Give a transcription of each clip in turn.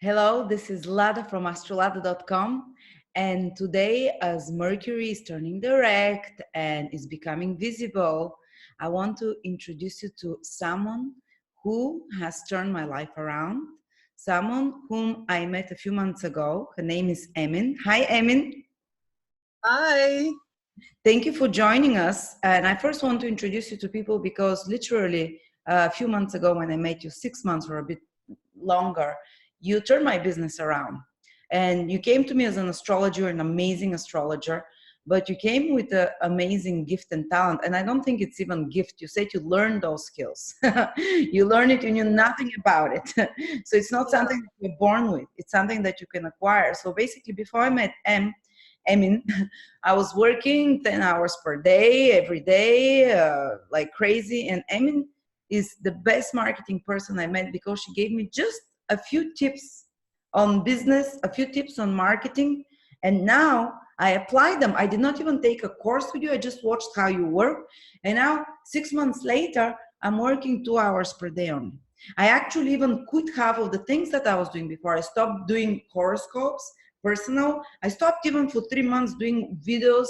Hello, this is Lada from astrolada.com. And today, as Mercury is turning direct and is becoming visible, I want to introduce you to someone who has turned my life around, someone whom I met a few months ago. Her name is Emin. Hi, Emin. Hi. Thank you for joining us. And I first want to introduce you to people because literally a few months ago, when I met you, 6 months or a bit longer, you turned my business around. And you came to me as an astrologer, an amazing astrologer, but you came with an amazing gift and talent. And I don't think it's even gift. You said you learned those skills. You learned it, you knew nothing about it. So it's not something that you're born with. It's something that you can acquire. So basically, before I met Emin, I was working 10 hours per day, every day, like crazy. And Emin is the best marketing person I met because she gave me just a few tips on business, a few tips on marketing. And now I apply them. I did not even take a course with you. I just watched how you work. And now 6 months later, I'm working 2 hours per day only. I actually even quit half of the things that I was doing before. I stopped doing horoscopes, personal. I stopped even for 3 months doing videos,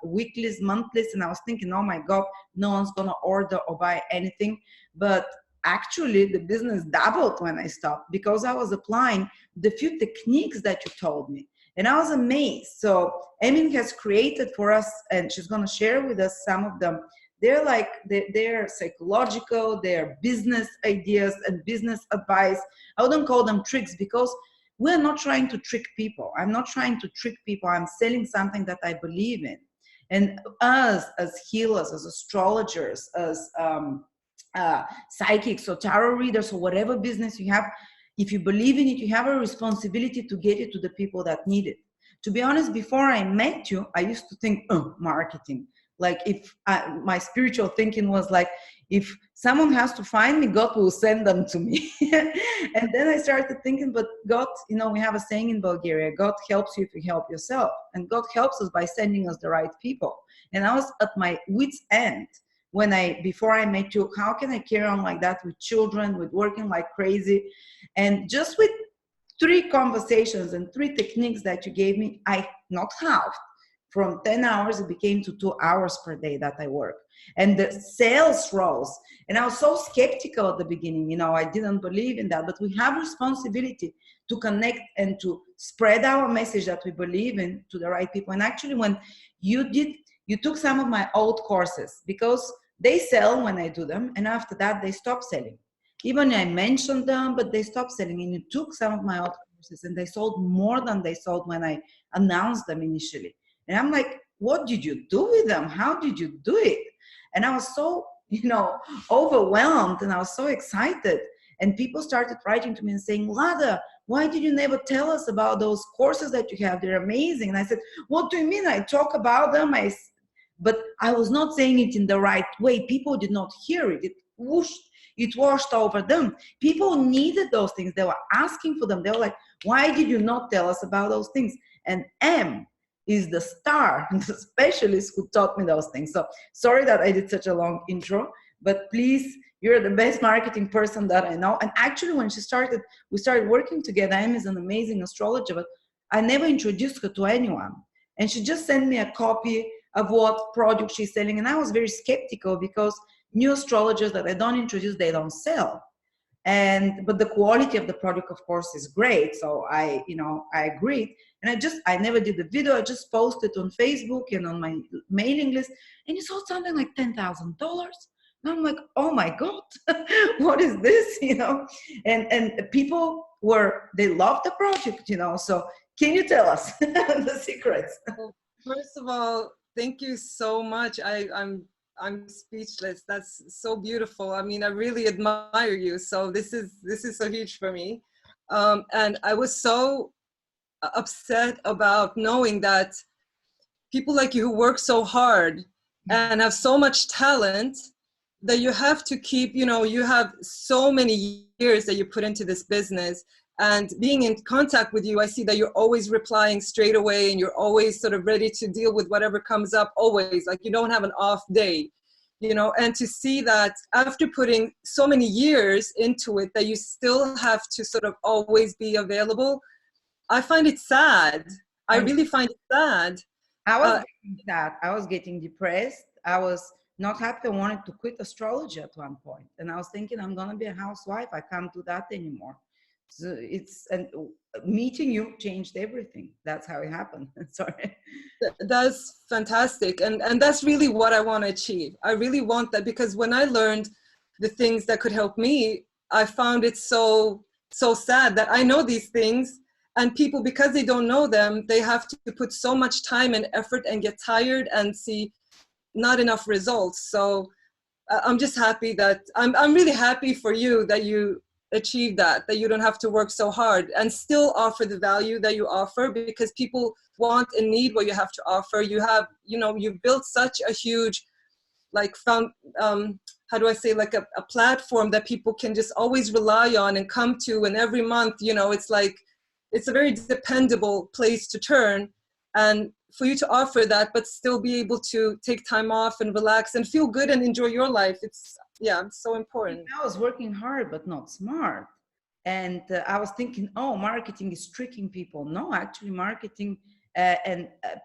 weeklies, monthlies. And I was thinking, oh my God, no one's going to order or buy anything. But actually the business doubled when I stopped because I was applying the few techniques that you told me. And I was amazed. So Emin has created for us, and she's going to share with us some of them. They're psychological, they're business ideas and business advice. I wouldn't call them tricks because we're not trying to trick people. I'm not trying to trick people. I'm selling something that I believe in. And us as healers, as astrologers, as psychics or tarot readers or whatever business you have, if you believe in it, you have a responsibility to get it to the people that need it. To be honest, before I met you, I used to think, oh, marketing. Like if my spiritual thinking was like, if someone has to find me, God will send them to me. And then I started thinking, but God, we have a saying in Bulgaria, God helps you if you help yourself. And God helps us by sending us the right people. And I was at my wit's end before I met you. How can I carry on like that with children, with working like crazy? And just with 3 conversations and 3 techniques that you gave me, I not halved. From 10 hours, it became to 2 hours per day that I work. And the sales rose. And I was so skeptical at the beginning. I didn't believe in that. But we have responsibility to connect and to spread our message that we believe in to the right people. And actually, when you took some of my old courses because they sell when I do them. And after that, they stop selling. Even I mentioned them, but they stopped selling. And you took some of my old courses and they sold more than they sold when I announced them initially. And I'm like, what did you do with them? How did you do it? And I was so, overwhelmed, and I was so excited. And people started writing to me and saying, Lada, why did you never tell us about those courses that you have? They're amazing. And I said, what do you mean? I talk about them. But I was not saying it in the right way. People did not hear it. It washed over them. People needed those things. They were asking for them. They were like, why did you not tell us about those things? And M is the star, the specialist who taught me those things. So sorry that I did such a long intro, but please, you're the best marketing person that I know. And actually, when we started working together. M is an amazing astrologer, but I never introduced her to anyone. And she just sent me a copy of what product she's selling. And I was very skeptical because new astrologers that I don't introduce, they don't sell. But the quality of the product, of course, is great. So I agreed. And I never did the video. I just posted on Facebook and on my mailing list. And it sold something like $10,000. And I'm like, oh my God, what is this? And people they loved the project, So can you tell us the secrets? Well, first of all, thank you so much. I'm speechless. That's so beautiful. I mean, I really admire you. So this is so huge for me. And I was so upset about knowing that people like you who work so hard and have so much talent that you have to keep, you have so many years that you put into this business. And being in contact with you, I see that you're always replying straight away and you're always sort of ready to deal with whatever comes up, always. Like you don't have an off day. you know, and to see that after putting so many years into it, that you still have to sort of always be available. I find it sad. I really find it sad. I was getting sad. I was getting depressed. I was not happy. I wanted to quit astrology at one point. And I was thinking, I'm going to be a housewife. I can't do that anymore. So it's, and meeting you changed everything. That's how it happened. Sorry. That's fantastic. And that's really what I want to achieve. I really want that, because when I learned the things that could help me, I found it so sad that I know these things, and people, because they don't know them, they have to put so much time and effort and get tired and see not enough results. So I'm just happy that I'm really happy for you that you achieved that you don't have to work so hard and still offer the value that you offer, because people want and need what you have to offer. You have, you know, you've built such a huge, like, how do I say, like a platform that people can just always rely on and come to. And every month, you know, it's like, it's a very dependable place to turn. And for you to offer that, but still be able to take time off and relax and feel good and enjoy your life, it's so important. I was working hard, but not smart. And I was thinking, oh, marketing is tricking people. No, actually marketing,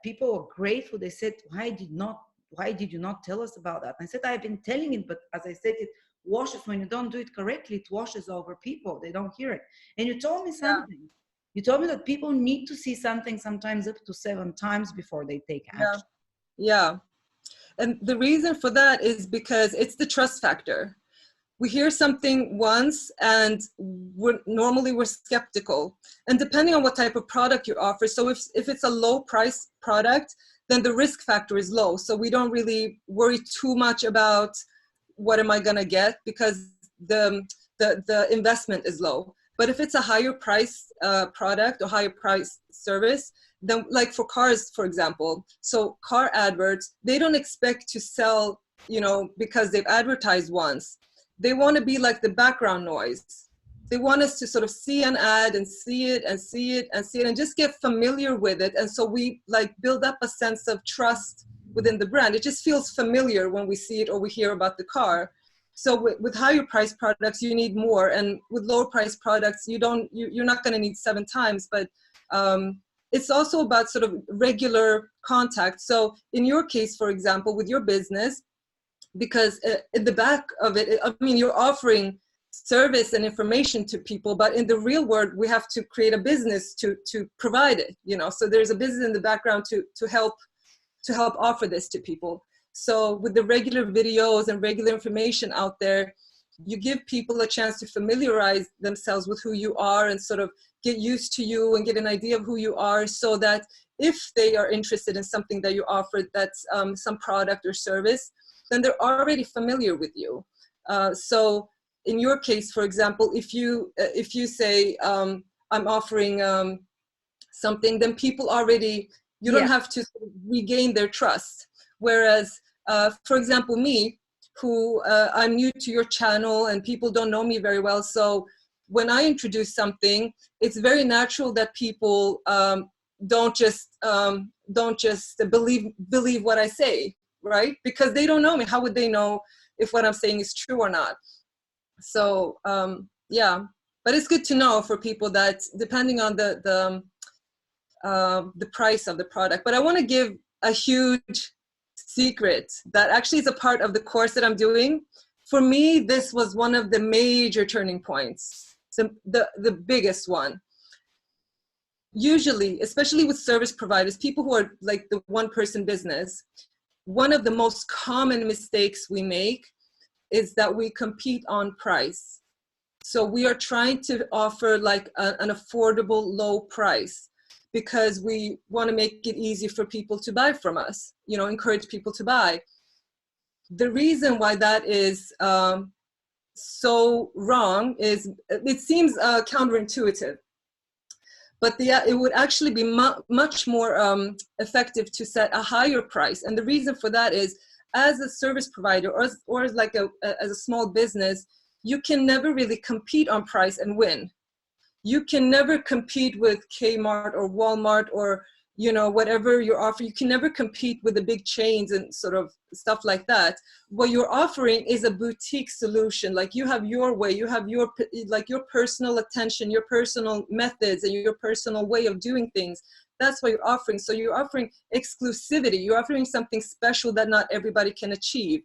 people were grateful. They said, why did you not tell us about that? And I said, I've been telling it, but as I said, it washes, when you don't do it correctly, it washes over people. They don't hear it. And you told me something. Yeah. You told me that people need to see something sometimes up to 7 times before they take action. Yeah. And the reason for that is because it's the trust factor. We hear something once and we're skeptical. And depending on what type of product you offer, so if it's a low price product, then the risk factor is low. So we don't really worry too much about what am I gonna get, because the investment is low. But if it's a higher price product or higher price service, then, like for cars, for example, so car adverts, they don't expect to sell, you know, because they've advertised once. They want to be like the background noise. They want us to sort of see an ad and see it and see it and see it and just get familiar with it. And so we like build up a sense of trust within the brand. It just feels familiar when we see it or we hear about the car. So with higher price products, you need more, and with lower price products, you're not going to need 7 times. But it's also about sort of regular contact. So in your case, for example, with your business, because in the back of it, I mean, you're offering service and information to people, but in the real world, we have to create a business to provide it. You know, so there's a business in the background to help offer this to people. So with the regular videos and regular information out there, you give people a chance to familiarize themselves with who you are and sort of get used to you and get an idea of who you are, so that if they are interested in something that you offer, that's some product or service, then they're already familiar with you. So in your case, for example, if you say, I'm offering something, then people already, you don't have to regain their trust. Whereas, for example, me, who I'm new to your channel and people don't know me very well. So when I introduce something, it's very natural that people don't just believe what I say, right? Because they don't know me. How would they know if what I'm saying is true or not? So yeah, but it's good to know for people that depending on the price of the product. But I want to give a huge secret that actually is a part of the course that I'm doing. For me, this was one of the major turning points, the biggest one. Usually, especially with service providers, people who are like the one-person business, one of the most common mistakes we make is that we compete on price. So we are trying to offer like an affordable low price because we want to make it easy for people to buy from us, you know, encourage people to buy. The reason why that is so wrong is it seems counterintuitive, but it would actually be much more effective to set a higher price. And the reason for that is, as a service provider or as like as a small business, you can never really compete on price and win. You can never compete with Kmart or Walmart or you know, whatever you're offering. You can never compete with the big chains and sort of stuff like that. What you're offering is a boutique solution. Like you have your way, you have your, like your personal attention, your personal methods, and your personal way of doing things. That's what you're offering. So you're offering exclusivity. You're offering something special that not everybody can achieve.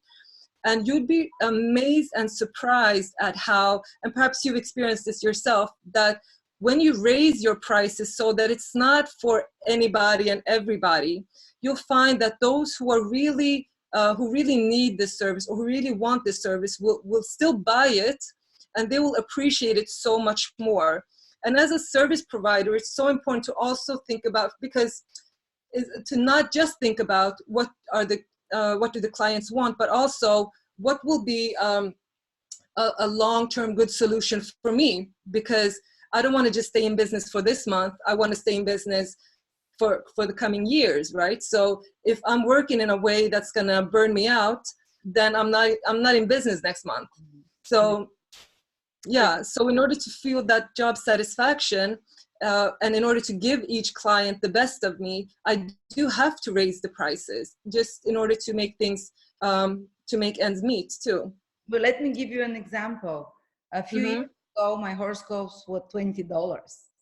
And you'd be amazed and surprised at how, and perhaps you've experienced this yourself, that when you raise your prices so that it's not for anybody and everybody, you'll find that those who are really, who really need this service or who really want this service will still buy it, and they will appreciate it so much more. And as a service provider, it's so important to also think about, because to not just think about what do the clients want, but also what will be a long-term good solution for me, because I don't want to just stay in business for this month. I want to stay in business for the coming years, right? So if I'm working in a way that's gonna burn me out, then I'm not in business next month. So yeah, so in order to feel that job satisfaction, and in order to give each client the best of me, I do have to raise the prices just in order to make things, to make ends meet too. But let me give you an example. A few years ago, my horoscopes were $20,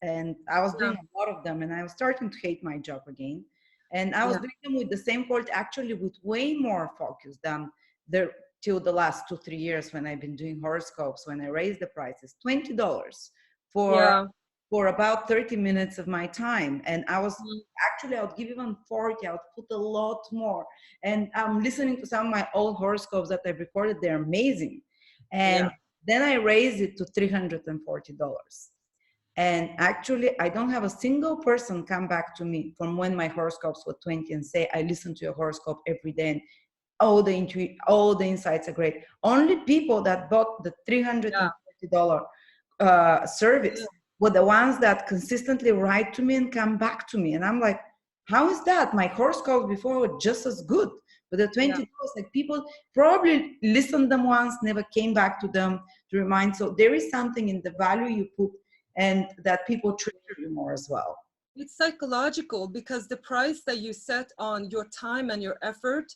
and I was doing a lot of them, and I was starting to hate my job again. And I was doing them with the same quality, actually with way more focus than till the last 2-3 years when I've been doing horoscopes. When I raised the prices, $20 for about 30 minutes of my time. And I was actually, I would give even 40, I would put a lot more. And I'm listening to some of my old horoscopes that I've recorded, they're amazing. And then I raised it to $340. And actually, I don't have a single person come back to me from when my horoscopes were 20 and say, I listen to your horoscope every day and all the insights are great. Only people that bought the $340 service were the ones that consistently write to me and come back to me. And I'm like, how is that? My horoscopes before were just as good. But the $20, like people probably listened them once, never came back to them to remind. So there is something in the value you put and that people treasure you more as well. It's psychological, because the price that you set on your time and your effort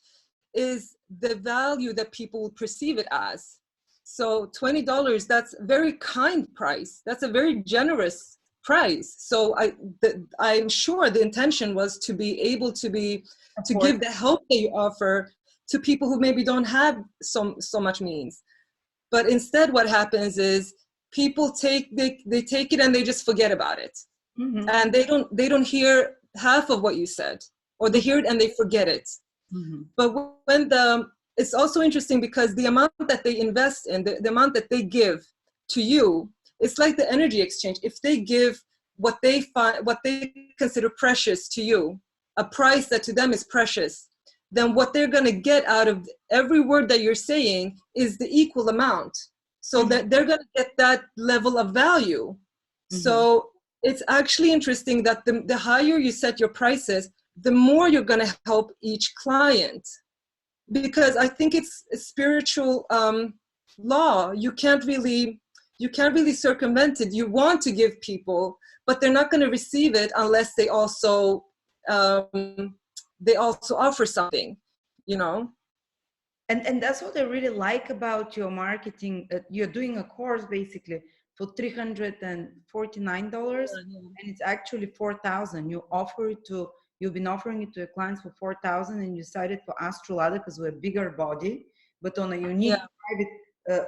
is the value that people will perceive it as. So $20, that's a very kind price. That's a very generous price. So I'm sure the intention was to be able to give the help that you offer to people who maybe don't have so much means. But instead what happens is people they take it and they just forget about it. And they don't hear half of what you said, or they hear it and they forget it. But when it's also interesting because the amount that they invest in, the amount that they give to you, it's like the energy exchange. If they give what they consider precious to you, a price that to them is precious, then what they're going to get out of every word that you're saying is the equal amount. So that they're going to get that level of value. So it's actually interesting that the higher you set your prices, the more you're going to help each client. Because I think it's a spiritual law. You can't really circumvent it. You want to give people, but they're not going to receive it unless they also offer something, you know. And that's what I really like about your marketing. You're doing a course basically for $349, and it's actually $4,000. You've been offering it to your clients for $4,000, and you decided for Astroladder because we're a bigger body, but on a unique private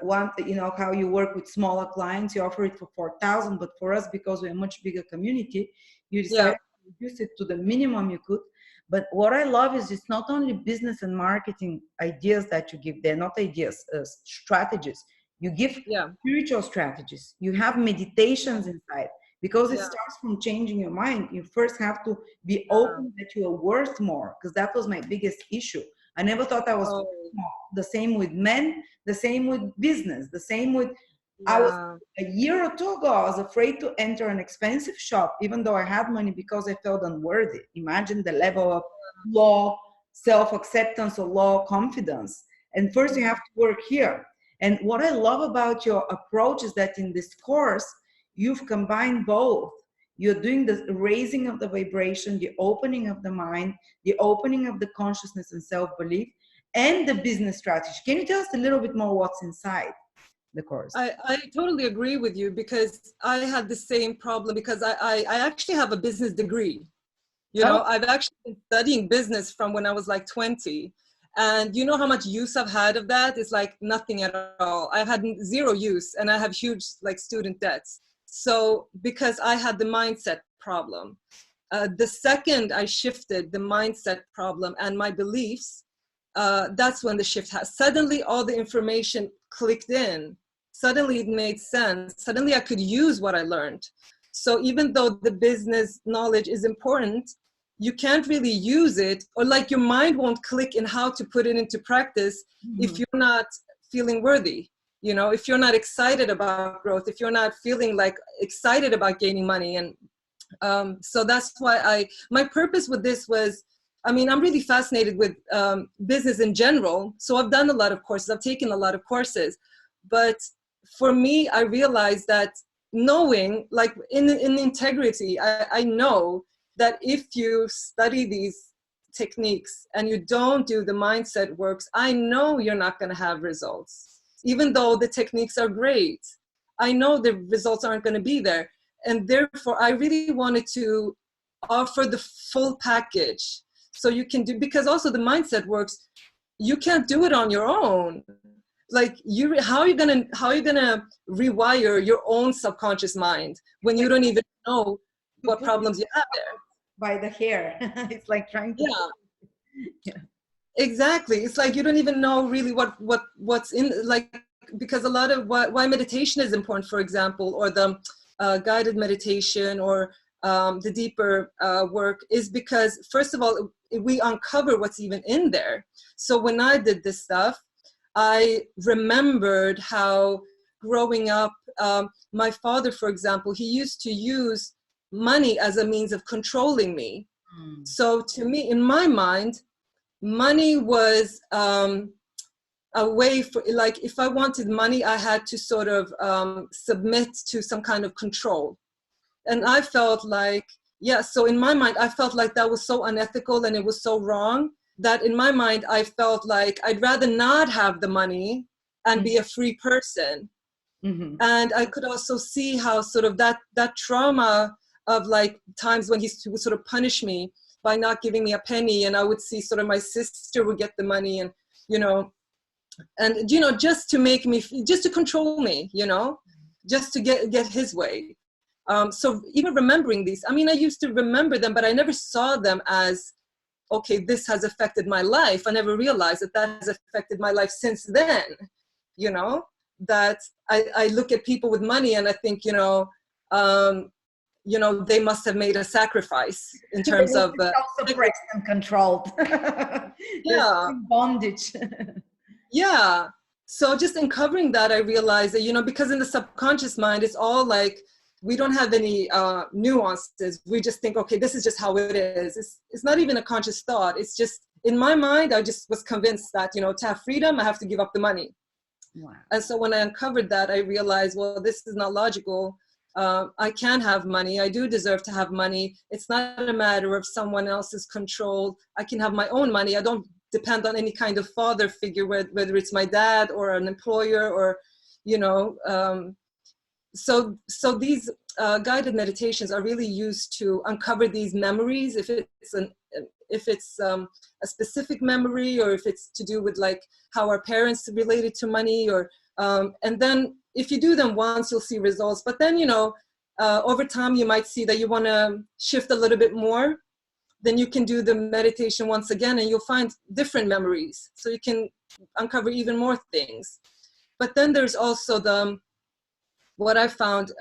one, you know how you work with smaller clients, you offer it for $4,000, but for us, because we're a much bigger community, you decided to reduce it to the minimum you could. But what I love is it's not only business and marketing ideas that you give, they're not ideas, strategies. You give spiritual strategies. You have meditations inside, because it starts from changing your mind. You first have to be open that you are worth more, because that was my biggest issue. I never thought I was worth more. The same with men, the same with business, the same with, I was a year or two ago, I was afraid to enter an expensive shop, even though I had money, because I felt unworthy. Imagine the level of low self-acceptance or low confidence. And first you have to work here. And what I love about your approach is that in this course, you've combined both. You're doing the raising of the vibration, the opening of the mind, the opening of the consciousness and self-belief, and the business strategy. Can you tell us a little bit more what's inside the course? I totally agree with you, because I had the same problem, because I actually have a business degree. You know, I've actually been studying business from when I was like 20. And you know how much use I've had of that? It's like nothing at all. I've had zero use, and I have huge like student debts. So because I had the mindset problem, the second I shifted the mindset problem and my beliefs, that's when the shift has. Suddenly all the information clicked in. Suddenly it made sense. Suddenly I could use what I learned. So even though the business knowledge is important, you can't really use it, or like your mind won't click in how to put it into practice if you're not feeling worthy. You know, if you're not excited about growth, if you're not feeling like excited about gaining money. And so that's why my purpose with this was, I mean, I'm really fascinated with business in general. So I've done a lot of courses, I've taken a lot of courses. But for me, I realized that knowing, like in integrity, I know that if you study these techniques and you don't do the mindset works, I know you're not going to have results. Even though the techniques are great, I know the results aren't going to be there. And therefore, I really wanted to offer the full package. So you can do, because also the mindset works, you can't do it on your own. Like how are you gonna rewire your own subconscious mind when you don't even know what problems you have there? By the hair. It's like trying to yeah. Exactly. It's like you don't even know really what's in, like, because a lot of why meditation is important, for example, or the guided meditation, or the deeper work, is because first of all we uncover what's even in there. So when I did this stuff, I remembered how growing up, my father, for example, he used to use money as a means of controlling me. So to me, in my mind, money was a way for, like, if I wanted money, I had to sort of submit to some kind of control. And I felt like, yeah, so in my mind, I felt like that was so unethical and it was so wrong, that in my mind, I felt like I'd rather not have the money and be a free person. And I could also see how sort of that trauma of like times when he would sort of punish me by not giving me a penny, and I would see sort of my sister would get the money, and just to make me, just to control me, just to get his way. So even remembering these, I mean, I used to remember them, but I never saw them as, okay, this has affected my life. I never realized that has affected my life since then, that I look at people with money and I think, they must have made a sacrifice in terms of suppressed and controlled. Yeah, bondage. Yeah. So just in covering that, I realized that, because in the subconscious mind, it's all like, we don't have any nuances. We just think, okay, this is just how it is. It's not even a conscious thought. It's just, in my mind, I just was convinced that, to have freedom, I have to give up the money. Wow. And so when I uncovered that, I realized, well, this is not logical. I can have money. I do deserve to have money. It's not a matter of someone else's control. I can have my own money. I don't depend on any kind of father figure, whether it's my dad or an employer or, so these guided meditations are really used to uncover these memories. If it's a specific memory, or if it's to do with like how our parents related to money, or and then if you do them once, you'll see results. But then, over time, you might see that you want to shift a little bit more. Then you can do the meditation once again, and you'll find different memories. So you can uncover even more things. But then there's also what I found,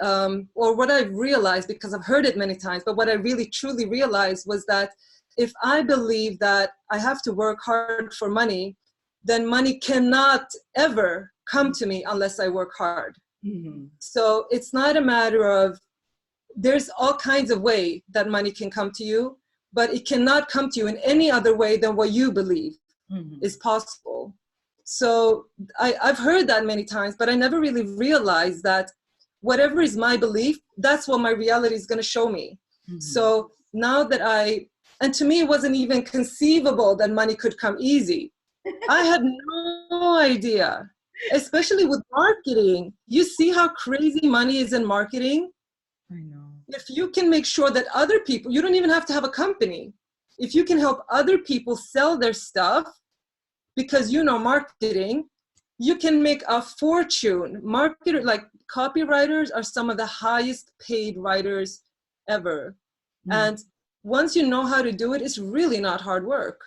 or what I've realized, because I've heard it many times, but what I really truly realized was that if I believe that I have to work hard for money, then money cannot ever come to me unless I work hard. So it's not a matter of, there's all kinds of way that money can come to you, but it cannot come to you in any other way than what you believe is possible. So I've heard that many times, but I never really realized that whatever is my belief, that's what my reality is going to show me. So now that and to me, it wasn't even conceivable that money could come easy. I had no idea, especially with marketing. You see how crazy money is in marketing? I know. If you can make sure that other people, you don't even have to have a company. If you can help other people sell their stuff because you know marketing, you can make a fortune. Like copywriters are some of the highest paid writers ever. And once you know how to do it, it's really not hard work.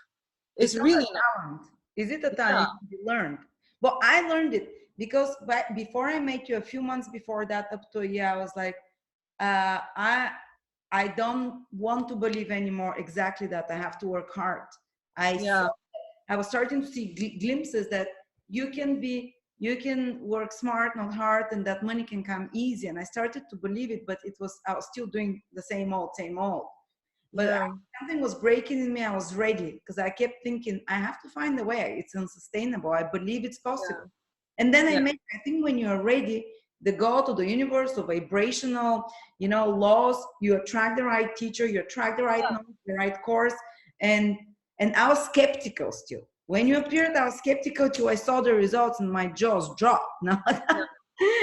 It's really not a talent. Is it a talent you learned? Well, I learned it because before I met you, a few months before that, up to a year, I was like, I don't want to believe anymore exactly that I have to work hard. I was starting to see glimpses that you can work smart, not hard, and that money can come easy. And I started to believe it, but I was still doing the same old. But something was breaking in me. I was ready because I kept thinking, I have to find a way. It's unsustainable. I believe it's possible. And then I think when you're ready, the God or the universe, the vibrational, laws, you attract the right teacher, you attract the right knowledge, the right course. And I was skeptical still. When you appeared, I was skeptical too. I saw the results and my jaws dropped.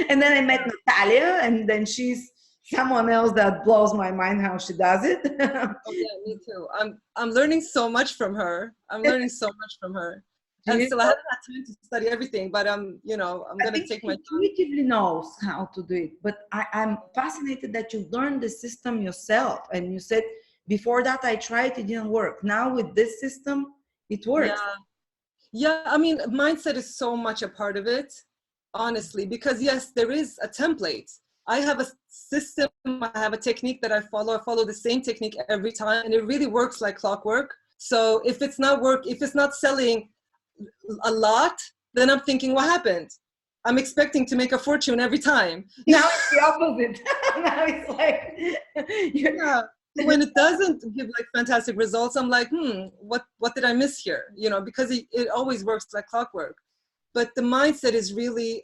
And then I met Natalia, and then she's someone else that blows my mind how she does it. Oh yeah, me too. I'm learning so much from her. And still I haven't had time to study everything, but I'm going to take my time. Intuitively knows how to do it, but I'm fascinated that you learned the system yourself. And you said before that I tried, it didn't work. Now with this system, it works. Yeah, I mean, mindset is so much a part of it, honestly, because yes, there is a template. I have a system, I have a technique that I follow. I follow the same technique every time, and it really works like clockwork. So if it's not selling a lot, then I'm thinking, what happened? I'm expecting to make a fortune every time. Now it's the opposite. Now it's like, when it doesn't give like fantastic results, I'm like, what did I miss here? Because it always works like clockwork. But the mindset is really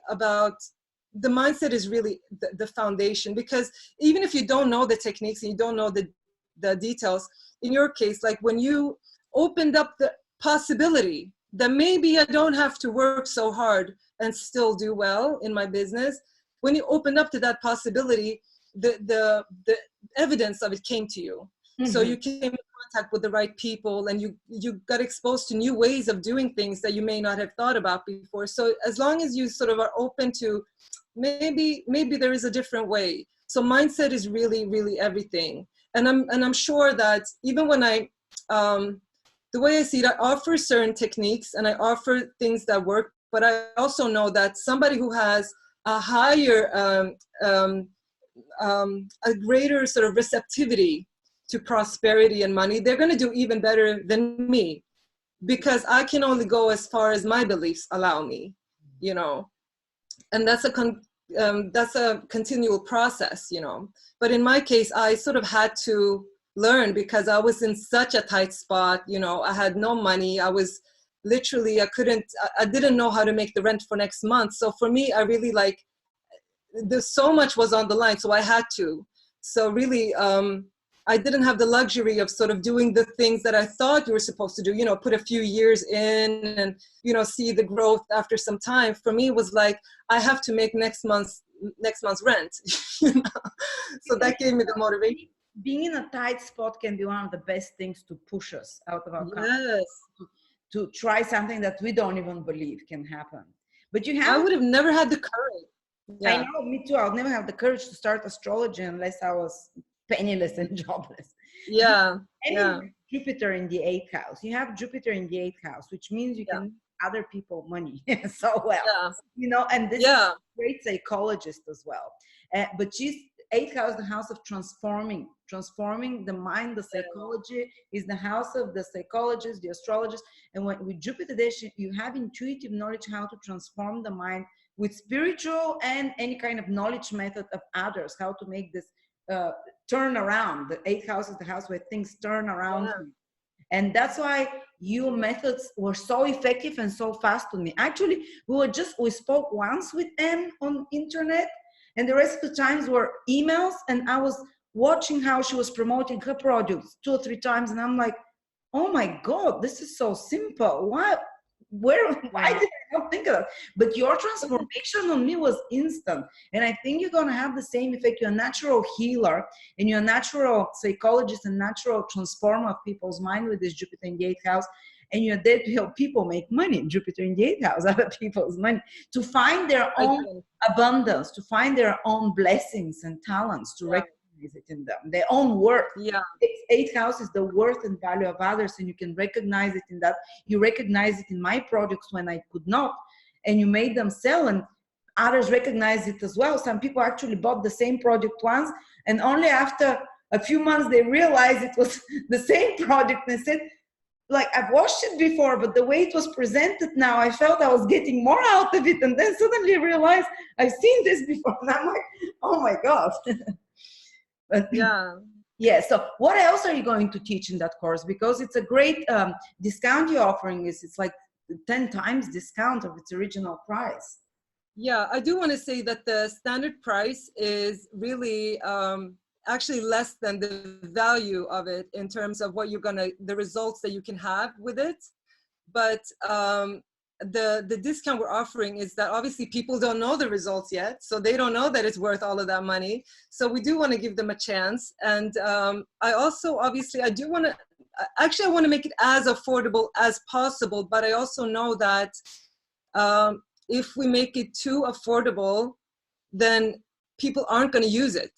the foundation, because even if you don't know the techniques and you don't know the details, in your case, like when you opened up the possibility that maybe I don't have to work so hard and still do well in my business, when you opened up to that possibility, the evidence of it came to you. So you came in contact with the right people, and you got exposed to new ways of doing things that you may not have thought about before. So as long as you sort of are open to maybe there is a different way. So mindset is really, really everything. And I'm sure that even when the way I see it, I offer certain techniques and I offer things that work, but I also know that somebody who has a higher, a greater sort of receptivity to prosperity and money, they're going to do even better than me, because I can only go as far as my beliefs allow me, and that's a continual process, But in my case, I sort of had to learn because I was in such a tight spot. I had no money. I was literally, I didn't know how to make the rent for next month. So for me, I really there's so much was on the line. So I had to. So really, I didn't have the luxury of sort of doing the things that I thought you were supposed to do, put a few years in and, see the growth after some time. For me, it was like, I have to make next month's rent. So that gave me the motivation. Being in a tight spot can be one of the best things to push us out of our comfort zone, to try something that we don't even believe can happen. But I would have never had the courage. I know, me too. I'll never have the courage to start astrology unless I was penniless and jobless. Jupiter in the 8th house. You have Jupiter in the 8th house, which means you can give other people money so well. And this is a great psychologist as well. But she's 8th house, the house of transforming the mind. The psychology is the house of the psychologist, the astrologist. And with Jupiter there, you have intuitive knowledge how to transform the mind with spiritual and any kind of knowledge method of others, how to make this turn around. The 8th house is the house where things turn around. And that's why your methods were so effective and so fast on me. Actually, we spoke once with Anne on internet, And the rest of the times were emails, and I was watching how she was promoting her products 2 or 3 times, and I'm like, oh my God, this is so simple. Why did I not think of that? But your transformation on me was instant. And I think you're going to have the same effect. You're a natural healer, and you're a natural psychologist and natural transformer of people's mind with this Jupiter in the 8th house. And you're there to help people make money, Jupiter in the 8th house, other people's money, to find their own abundance, to find their own blessings and talents, to recognize it in them, their own worth. Yeah. 8th house is the worth and value of others, and you can recognize it in that. You recognize it in my products when I could not, and you made them sell, and others recognize it as well. Some people actually bought the same product once, and only after a few months they realized it was the same product, and they said, like, I've watched it before, but the way it was presented now, I felt I was getting more out of it. And then suddenly I realized I've seen this before. And I'm like, oh my God. But, yeah. So what else are you going to teach in that course? Because it's a great discount you're offering. It's like 10 times discount of its original price. Yeah, I do want to say that the standard price is really actually less than the value of it in terms of what the results that you can have with it. But the discount we're offering is that obviously people don't know the results yet, so they don't know that it's worth all of that money. So we do want to give them a chance. And I also, obviously, I want to make it as affordable as possible, but I also know that if we make it too affordable, then people aren't going to use it.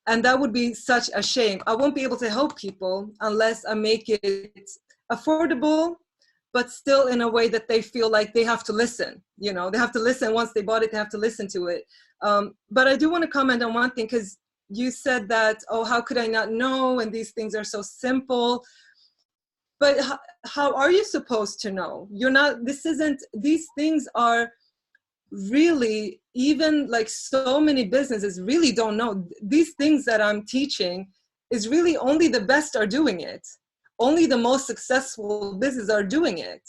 And that would be such a shame. I won't be able to help people unless I make it affordable, but still in a way that they feel like they have to listen. You know, they have to listen. Once they bought it, they have to listen to it. But I do want to comment on one thing, because you said that, oh, how could I not know? And these things are so simple. But how are you supposed to know? These things are really, even like so many businesses really don't know. These things that I'm teaching is really only the best are doing it. Only the most successful businesses are doing it.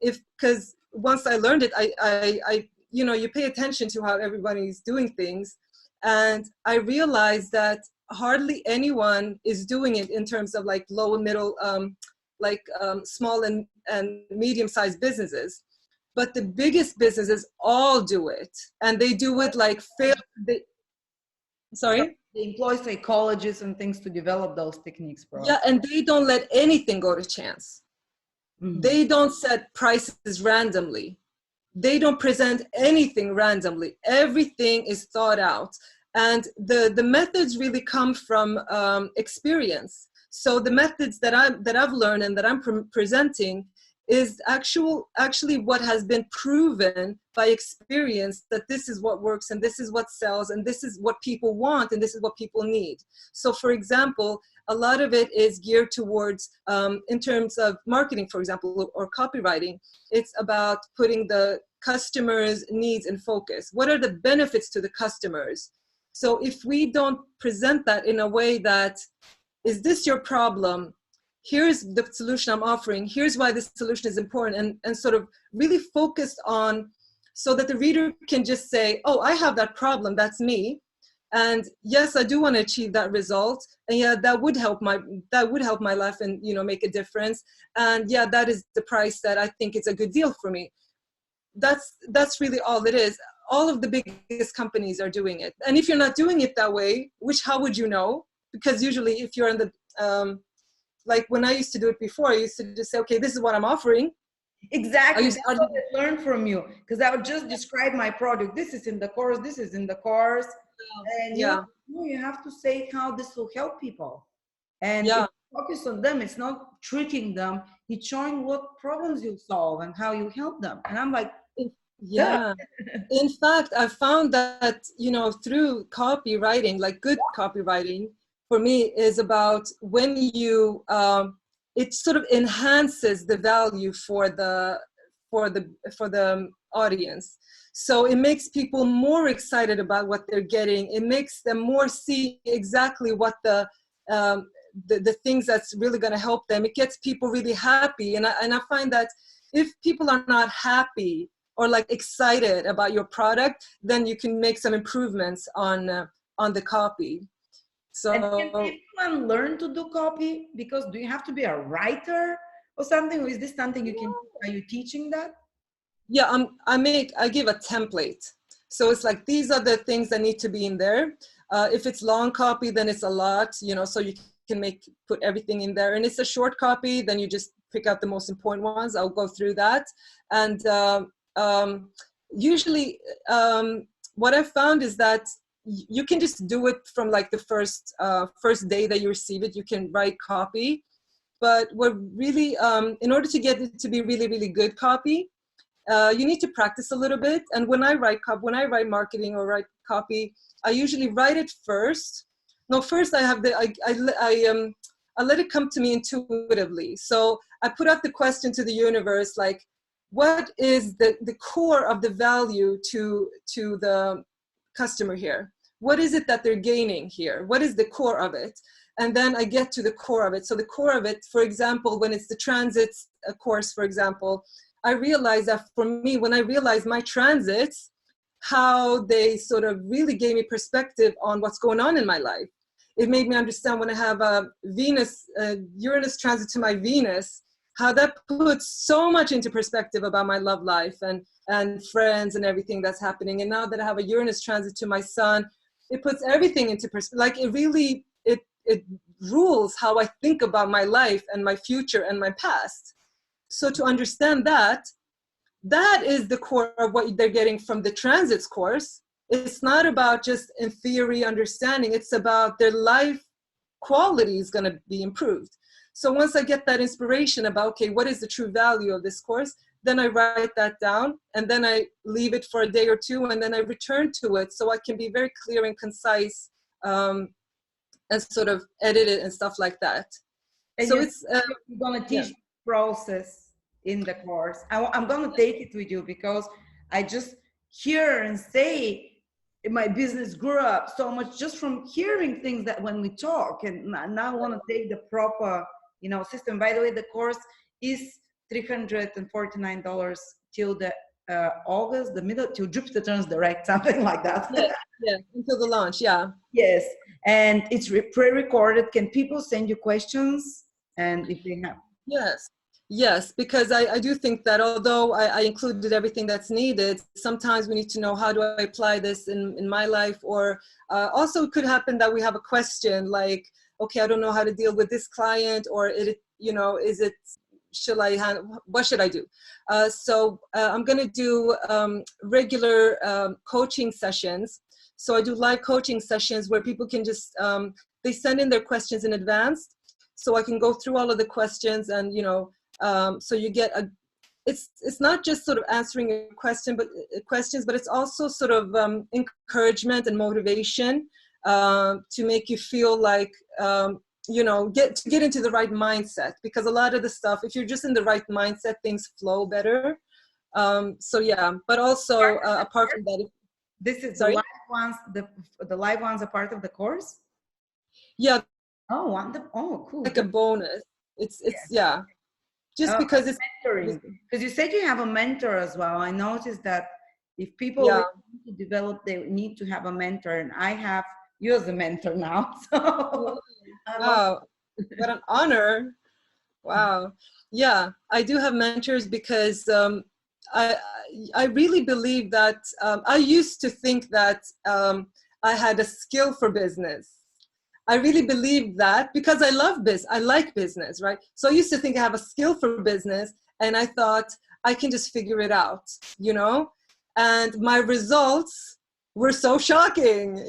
Because once I learned it, I you pay attention to how everybody's doing things. And I realized that hardly anyone is doing it in terms of like low and middle, small and medium-sized businesses. But the biggest businesses all do it, and they do it like Sorry? They employ psychologists and things to develop those techniques, bro. Yeah, and they don't let anything go to chance. Mm-hmm. They don't set prices randomly. They don't present anything randomly. Everything is thought out. And the methods really come from experience. So the methods that I've learned and that I'm presenting is actually what has been proven by experience, that this is what works and this is what sells and this is what people want and this is what people need. So for example, a lot of it is geared towards, in terms of marketing, for example, or copywriting, it's about putting the customer's needs in focus. What are the benefits to the customers? So if we don't present that in a way that, is this your problem? Here's the solution I'm offering. Here's why this solution is important, and sort of really focused on, so that the reader can just say, oh, I have that problem, that's me. And yes, I do want to achieve that result. And yeah, that would help my life and, make a difference. And yeah, that is the price that I think it's a good deal for me. That's really all it is. All of the biggest companies are doing it. And if you're not doing it that way, how would you know? Because usually if you're in the, like when I used to do it before, I used to just say, okay, this is what I'm offering. Exactly. That's what I learned from you, because I would just describe my product. This is in the course. This is in the course. And you have to say how this will help people. And if you focus on them, it's not tricking them. It's showing what problems you solve and how you help them. And I'm like, yeah. In fact, I found that, through copywriting, like good copywriting, for me is about when you, it sort of enhances the value for the audience. So it makes people more excited about what they're getting. It makes them more see exactly what the things that's really going to help them. It gets people really happy. And I find that if people are not happy or like excited about your product, then you can make some improvements on the copy. And can So anyone learn to do copy? Because do you have to be a writer or something? Or is this something you can, are you teaching that? yeah, I give a template. So it's like, these are the things that need to be in there. If it's long copy, then it's a lot, you know, so you can put everything in there. And it's a short copy, then you just pick out the most important ones. I'll go through that. And usually what I've found is that you can just do it from like the first day that you receive it. You can write copy, but we're really, in order to get it to be really, really good copy, you need to practice a little bit. And when I write marketing or write copy, I usually write it first. No, first I have I let it come to me intuitively. So I put out the question to the universe, like, what is the core of the value to the customer here? What is it that they're gaining here? What is the core of it? And then I get to the core of it. So the core of it, for example, when it's the transits course, for example, I realized that for me, when I realized my transits, how they sort of really gave me perspective on what's going on in my life. It made me understand when I have a Uranus transit to my Venus, how that puts so much into perspective about my love life and friends and everything that's happening. And now that I have a Uranus transit to my Sun, it puts everything into perspective. Like it really, it rules how I think about my life and my future and my past. So to understand that, that is the core of what they're getting from the transits course. It's not about just in theory understanding, it's about their life quality is going to be improved. So once I get that inspiration about, okay, what is the true value of this course, then I write that down and then I leave it for a day or two and then I return to it so I can be very clear and concise and sort of edit it and stuff like that. And so it's you're going to teach process in the course. I'm going to take it with you because I just hear and say my business grew up so much just from hearing things that when we talk, and now I want to take the proper, you know, system. By the way, the course is $349 till the August, the middle, till Jupiter turns direct, something like that. Yeah, until the launch, yeah. Yes, and it's pre-recorded. Can people send you questions? And if they have. Yes, because I do think that although I included everything that's needed, sometimes we need to know, how do I apply this in my life? Or also it could happen that we have a question like, okay, I don't know how to deal with this client, or what should I do? So I'm going to do regular coaching sessions. So I do live coaching sessions where people can just, they send in their questions in advance. So I can go through all of the questions and, so you get it's not just sort of answering a question, but questions, but it's also sort of encouragement and motivation to make you feel like, get into the right mindset, because a lot of the stuff, if you're just in the right mindset, things flow better. So yeah, but also apart from that, this is the live ones. The live ones are part of the course. Yeah. Oh, wonderful! Oh, cool. Like a bonus. It's yeah. Just because it's mentoring. Because you said you have a mentor as well. I noticed that if people need to develop, they need to have a mentor, and I have you as a mentor now. So wow, what an honor! Wow, yeah, I do have mentors because I really believe that I used to think that I had a skill for business. I really believe that because I love business. I like business, right? So I used to think I have a skill for business, and I thought I can just figure it out, and my results were so shocking.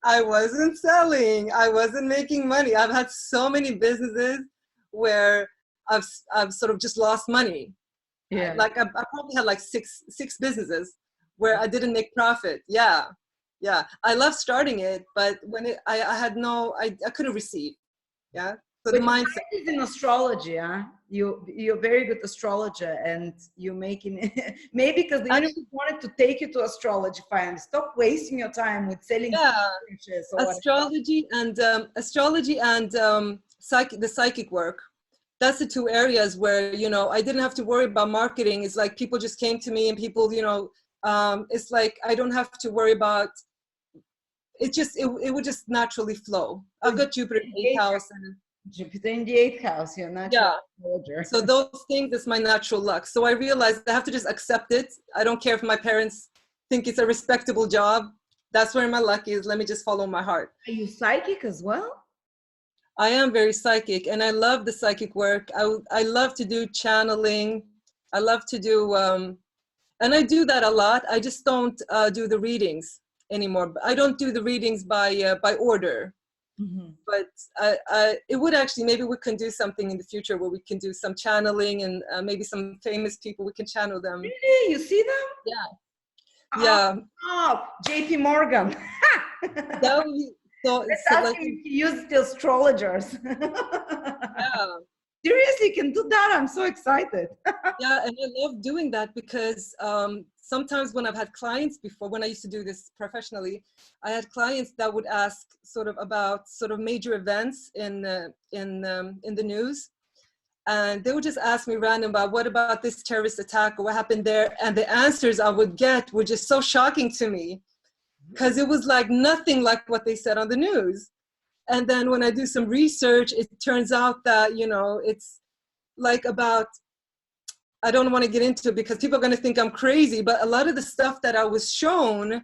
I wasn't selling. I wasn't making money. I've had so many businesses where I've sort of just lost money. Yeah. Like I probably had like six businesses where I didn't make profit. Yeah. I love starting it, but when I couldn't receive. Yeah. So but the mindset is in astrology, huh? You're very good astrologer, and you're making maybe because the universe wanted to take you to astrology. Fine, stop wasting your time with selling. Astrology and the psychic work. that's the two areas where, you know, I didn't have to worry about marketing. It's like people just came to me and people, you know, it's like I don't have to worry about it. Just it would just naturally flow. I've got Jupiter in the 8th house, and Jupiter in the 8th house, you're natural yeah. soldier. So those things is my natural luck. So I realized I have to just accept it. I don't care if my parents think it's a respectable job. That's where my luck is. Let me just follow my heart. Are you psychic as well? I am very psychic, and I love the psychic work. I love to do channeling. I love to do, and I do that a lot. I just don't do the readings anymore. I don't do the readings by order. Mm-hmm. But it would actually, maybe we can do something in the future where we can do some channeling, and maybe some famous people, we can channel them. Really? You see them? Yeah. Yeah. Oh, JP Morgan. That would be so, Let's so ask like, him if he uses the astrologers. yeah. Seriously, you can do that. I'm so excited. Yeah, and I love doing that because sometimes when I've had clients before, when I used to do this professionally, I had clients that would ask sort of about sort of major events in the news, and they would just ask me random about what about this terrorist attack or what happened there, and the answers I would get were just so shocking to me because it was like nothing like what they said on the news. And then when I do some research, it turns out that, you know, it's like about, I don't want to get into it because people are going to think I'm crazy, but a lot of the stuff that I was shown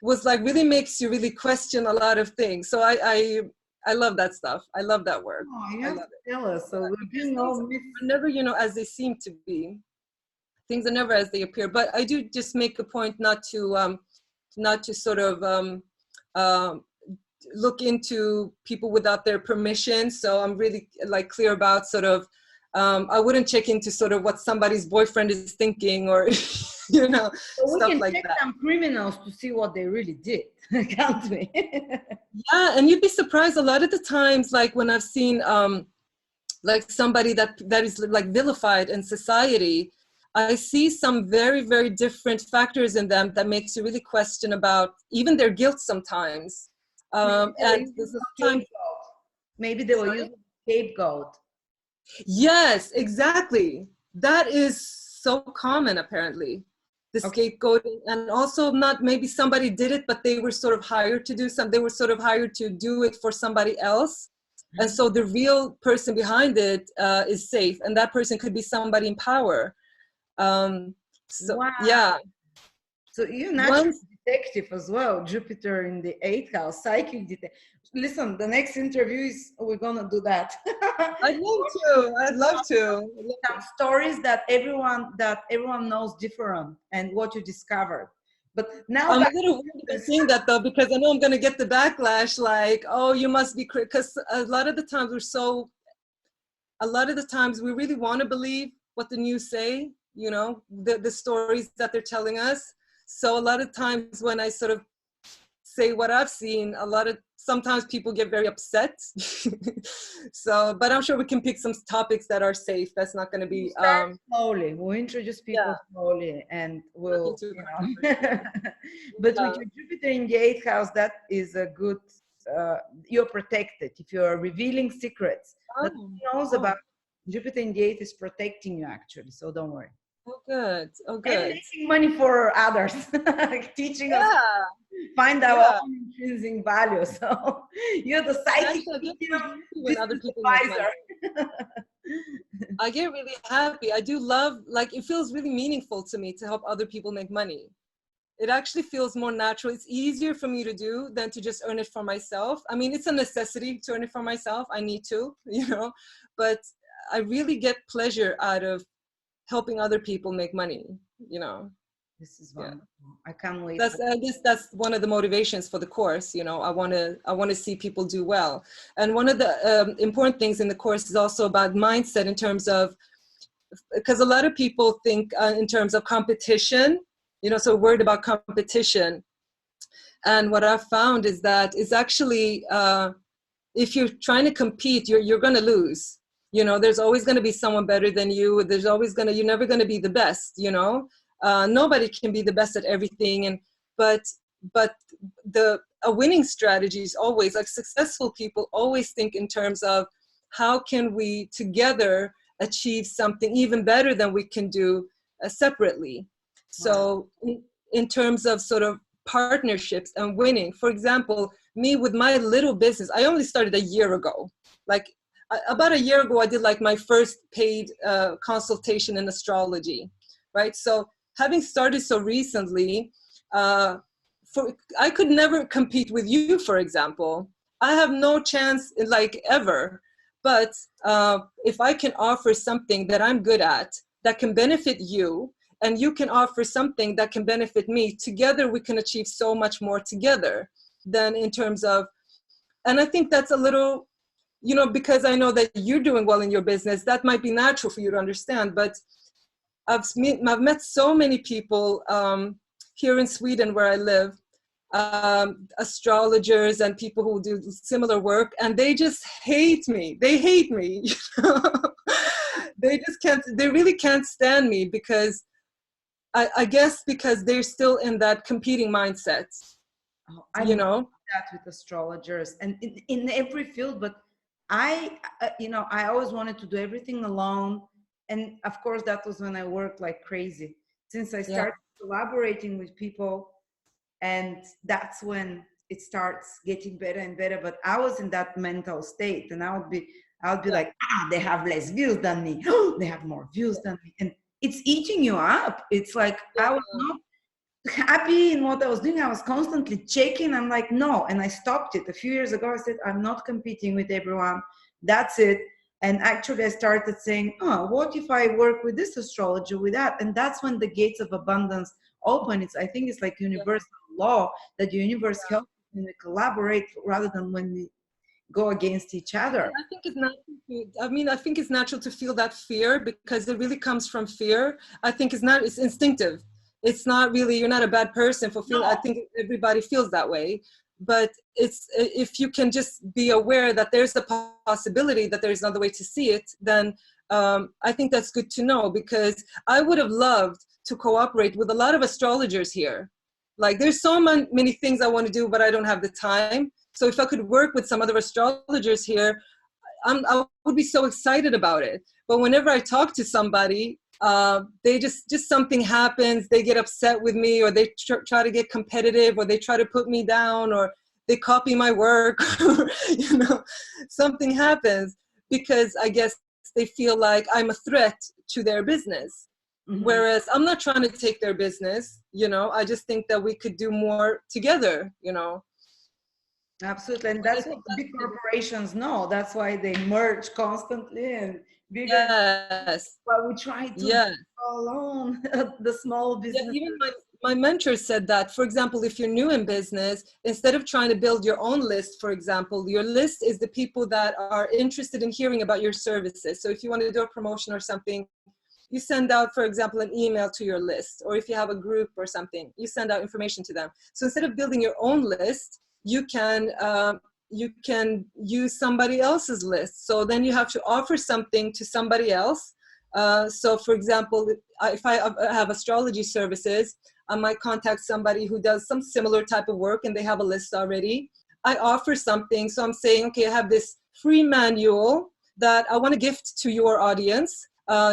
was like really makes you really question a lot of things. So I love that stuff. I love that work. Oh, you I have love to tell us. So we're doing all myths. never, you know, as they seem to be. Things are never as they appear. But I do just make a point not to sort of look into people without their permission. So I'm really like clear about sort of, I wouldn't check into sort of what somebody's boyfriend is thinking or, you know, So we stuff can like check that. some criminals to see what they really did, can't we? Yeah, and you'd be surprised a lot of the times, like when I've seen like somebody that is like vilified in society, I see some very, very different factors in them that makes you really question about even their guilt sometimes. And there's a time, Maybe they were using scapegoat. yes, exactly. That is so common, apparently. The scapegoating, and also not maybe somebody did it, but they were sort of hired to do something. They were sort of hired to do it for somebody else. And so the real person behind it is safe. And that person could be somebody in power. So, wow. yeah. So you're natural detective as well. Jupiter in the 8th house, psychic detective. Listen, the next interview is, we're going to do that. I'd love to. I'd love to. Some stories that everyone knows different and what you discovered. But now I'm a little worried about saying that though, because I know I'm going to get the backlash like, oh, you must be, because a lot of the times we really want to believe what the news say, you know, the stories that they're telling us. So a lot of times when I sort of say what I've seen, sometimes people get very upset. So, but I'm sure we can pick some topics that are safe. That's not going to be slowly. We'll introduce people slowly, and we'll, you know. But with your Jupiter in the 8th house, that is a good. You're protected if you're revealing secrets. That knows about Jupiter in the 8th is protecting you actually. So don't worry. Oh, good. Oh, good. And making money for others, teaching us find our own intrinsic value. So you're the psychic when other people advisor. I get really happy. I do love, like, it feels really meaningful to me to help other people make money. It actually feels more natural. It's easier for me to do than to just earn it for myself. I mean, it's a necessity to earn it for myself. I need to, you know, but I really get pleasure out of helping other people make money, you know. This is wonderful. I can't wait. I guess that's one of the motivations for the course. You know, I want to see people do well. And one of the important things in the course is also about mindset in terms of, because a lot of people think in terms of competition, you know, so worried about competition. And what I've found is that it's actually, if you're trying to compete, you're going to lose. You know, there's always going to be someone better than you. You're never going to be the best, you know. Nobody can be the best at everything. But a winning strategy is always, like, successful people always think in terms of how can we together achieve something even better than we can do separately. Wow. So in terms of sort of partnerships and winning, for example, me with my little business, I only started a year ago. Like about a year ago, I did like my first paid consultation in astrology, right? So having started so recently, I could never compete with you, for example. I have no chance, like ever. But if I can offer something that I'm good at that can benefit you, and you can offer something that can benefit me, together we can achieve so much more together than in terms of, and I think that's a little, you know, because I know that you're doing well in your business, that might be natural for you to understand. But I've met so many people here in Sweden where I live, astrologers and people who do similar work, and they just hate me. They hate me. You know? They just can't, they really can't stand me because I guess because they're still in that competing mindset, Oh, you I'm know? that with astrologers and in every field, but I always wanted to do everything alone. And of course, that was when I worked like crazy. Since I Yeah. started collaborating with people, and that's when it starts getting better and better. But I was in that mental state, and I would be Yeah. like, they have less views than me. They have more views than me, and it's eating you up. It's like I was Yeah. not happy in what I was doing. I was constantly checking. I'm like, no. And I stopped it a few years ago. I said, I'm not competing with everyone. That's it. And actually, I started saying, oh, what if I work with this astrologer, with that? And that's when the gates of abundance open. I think it's like universal law that the universe helps when we collaborate rather than when we go against each other. I think it's natural I think it's natural to feel that fear because it really comes from fear. I think it's instinctive. It's not really, you're not a bad person for feeling, I No. think everybody feels that way. But it's, if you can just be aware that there's a possibility that there's another way to see it, then I think that's good to know, because I would have loved to cooperate with a lot of astrologers here. Like there's so many things I want to do, but I don't have the time. So if I could work with some other astrologers here, I would be so excited about it. But whenever I talk to somebody, they just something happens, they get upset with me, or they try to get competitive, or they try to put me down, or they copy my work, you know, something happens because I guess they feel like I'm a threat to their business. Mhm. Whereas I'm not trying to take their business, you know, I just think that we could do more together, you know. Absolutely. And I that's what think the big corporations know. That's why they merge constantly and bigger. yes, But we try to do yeah. alone the small Yeah, businesses. even my mentor said that, for example, if you're new in business, instead of trying to build your own list, for example, your list is the people that are interested in hearing about your services. So if you want to do a promotion or something, you send out, for example, an email to your list, or if you have a group or something, you send out information to them. So instead of building your own list, you can use somebody else's list. So then you have to offer something to somebody else. So for example, if I have astrology services, I might contact somebody who does some similar type of work and they have a list already. I offer something. So I'm saying, okay, I have this free manual that I want to gift to your audience,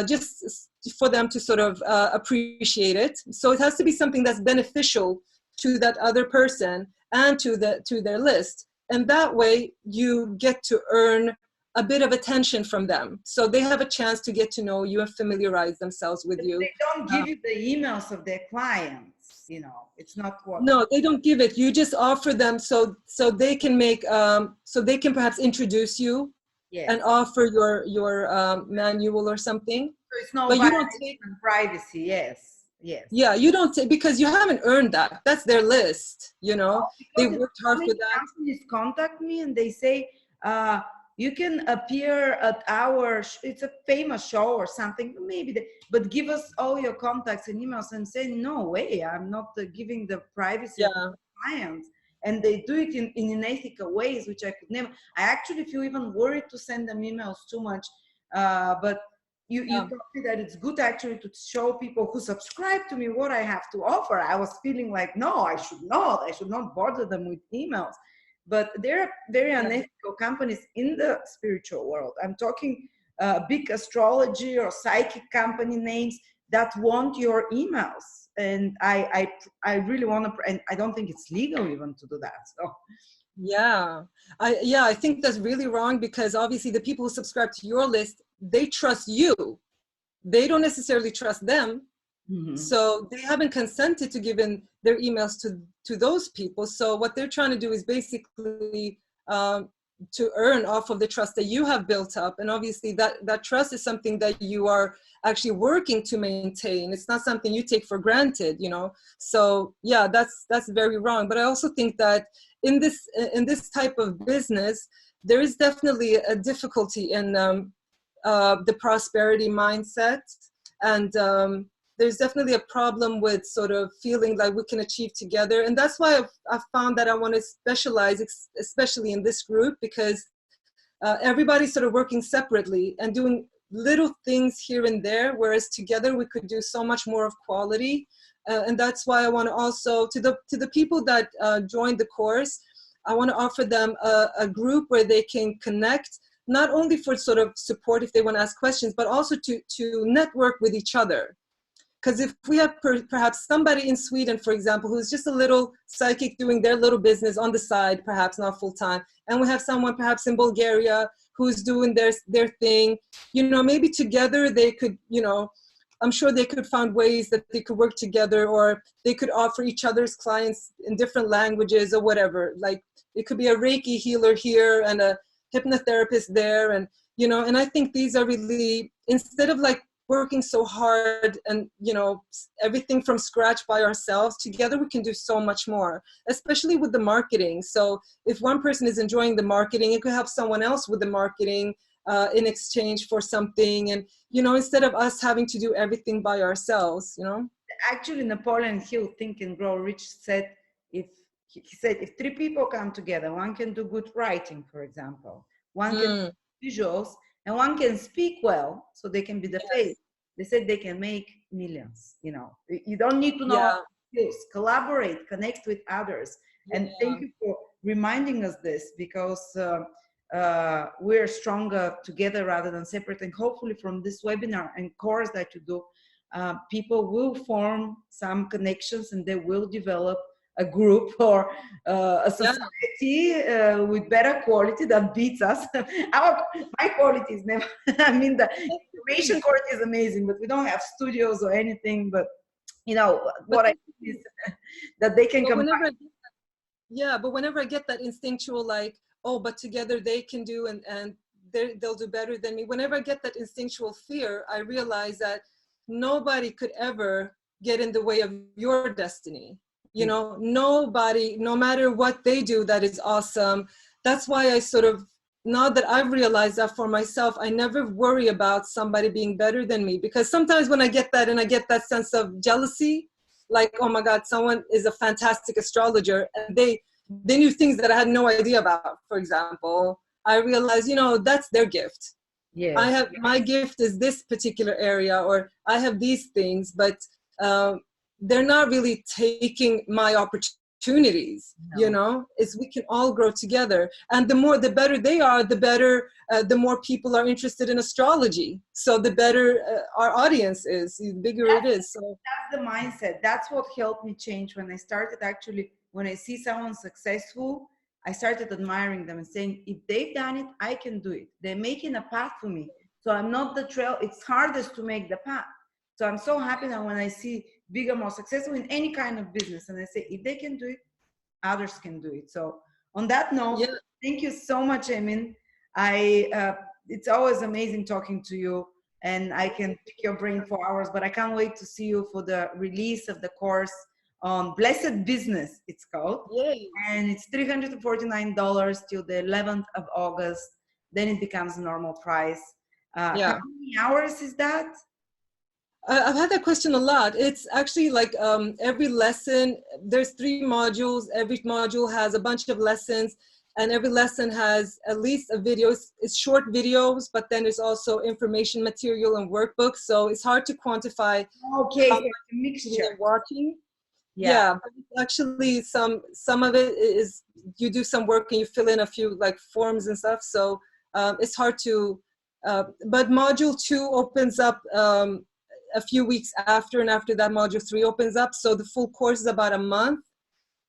just for them to sort of appreciate it. So it has to be something that's beneficial to that other person and to their list. And that way you get to earn a bit of attention from them. So they have a chance to get to know you and familiarize themselves with But you. they don't give you the emails of their clients. It's not what. No, they don't give it. You just offer them so they can make so they can perhaps introduce you and Yes. offer your manual or something. So it's no But you don't take, violation of privacy. Yes. Yes. yeah, you don't take, because you haven't earned that. That's their list, you know. They Because worked so hard for many that. companies contact me and they say, you can appear at our, it's a famous show or something, maybe, but give us all your contacts and emails, and say, no way, I'm not giving the privacy of Yeah, clients. And they do it in unethical ways, which I could never. I actually feel even worried to send them emails too much. But you yeah, told me that it's good actually to show people who subscribe to me what I have to offer. I was feeling like, no, I should not bother them with emails. but there are very unethical companies in the spiritual world. I'm talking big astrology or psychic company names that want your emails. And I really want to, and I don't think it's legal even to do that. So Yeah, I think that's really wrong, because obviously the people who subscribe to your list, they trust you. They don't necessarily trust them. mm-hmm. So they haven't consented to give in their emails to those people. So what they're trying to do is basically to earn off of the trust that you have built up. And obviously that trust is something that you are actually working to maintain. It's not something you take for granted, you know? So yeah, that's very wrong. But I also think that in this type of business, there is definitely a difficulty in the prosperity mindset. And there's definitely a problem with sort of feeling like we can achieve together. And that's why I've found that I want to specialize, especially in this group, because everybody's sort of working separately and doing little things here and there, whereas together we could do so much more of quality. And that's why I want to also, to the people that join the course, I want to offer them a group where they can connect, not only for sort of support if they want to ask questions, but also to network with each other. Because if we have perhaps somebody in Sweden, for example, who's just a little psychic doing their little business on the side, perhaps not full time, and we have someone perhaps in Bulgaria who's doing their thing, you know, maybe together they could, you know, I'm sure they could find ways that they could work together, or they could offer each other's clients in different languages or whatever. Like it could be a Reiki healer here and a hypnotherapist there, and you know, and I think these are really, instead of like working so hard and, you know, everything from scratch by ourselves, together we can do so much more, especially with the marketing. So if one person is enjoying the marketing, it could help someone else with the marketing in exchange for something. And, you know, instead of us having to do everything by ourselves, you know. Actually, Napoleon Hill, Think and Grow Rich, said he said if three people come together, one can do good writing, for example, one can do visuals, and one can speak well, so they can be the face. They said they can make millions. You know, you don't need to know skills. Collaborate, connect with others. And thank you for reminding us this, because we're stronger together rather than separate. And hopefully from this webinar and course that you do, people will form some connections and they will develop a group or a society with better quality that beats us. My quality is never, I mean, the information quality is amazing, but we don't have studios or anything. But, you know, what I think is that they can come. But whenever I get that instinctual, like, oh, but together they can do, and they'll do better than me. Whenever I get that instinctual fear, I realize that nobody could ever get in the way of your destiny. You know, nobody, no matter what they do, that is awesome. That's why I sort of, now that I've realized that for myself, I never worry about somebody being better than me, because sometimes when I get that, and I get that sense of jealousy, like, oh my God, someone is a fantastic astrologer and they knew things that I had no idea about, for example, I realize, you know, that's their gift. Yes. My gift is this particular area, or I have these things, but they're not really taking my opportunities. You know, it's, we can all grow together, and the better they are, the better, the more people are interested in astrology. So the better our audience is, the bigger it is. So that's the mindset. That's what helped me change when I started. Actually, when I see someone successful, I started admiring them and saying, if they've done it, I can do it. They're making a path for me. So I'm not the trail. It's hardest to make the path. So I'm so happy that when I see bigger, more successful in any kind of business, and I say, if they can do it, others can do it. So on that note, thank you so much, Emin. It's always amazing talking to you, and I can pick your brain for hours, but I can't wait to see you for the release of the course on Blessed Business, it's called. Yay. And it's $349 till the 11th of August. Then it becomes a normal price. How many hours is that? I've had that question a lot. It's actually like every lesson, there's 3 modules. Every module has a bunch of lessons, and every lesson has at least a video. It's short videos, but then there's also information material and workbooks. So it's hard to quantify. Okay, so it's a mixture. Watching. Yeah, but it's actually some of it is you do some work and you fill in a few like forms and stuff. So it's hard to. But module 2 opens up a few weeks after, and after that, module 3 opens up. So the full course is about a month,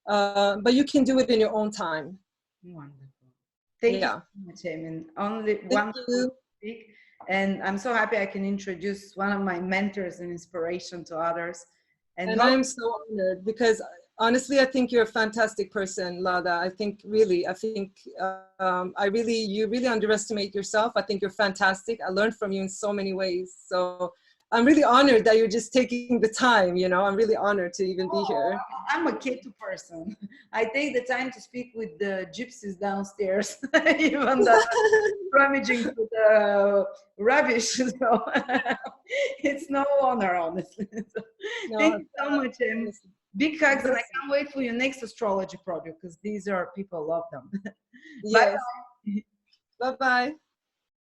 but you can do it in your own time. Wonderful. Thank you Yeah. so much, Eamon. Only Thank wonderful you. to speak. And I'm so happy I can introduce one of my mentors and inspiration to others. And And I am so honored because honestly, I think you're a fantastic person, Lada. I think really, you really underestimate yourself. I think you're fantastic. I learned from you in so many ways. So I'm really honored that you're just taking the time, you know, I'm really honored to even be here. I'm a Ketu person. I take the time to speak with the gypsies downstairs, even the rummaging through the rubbish. So it's no honor, honestly. So, No, thank you so much, Em. honestly. Big hugs, and I can't wait for your next astrology project because these are people love them. Bye. Yes. Bye-bye.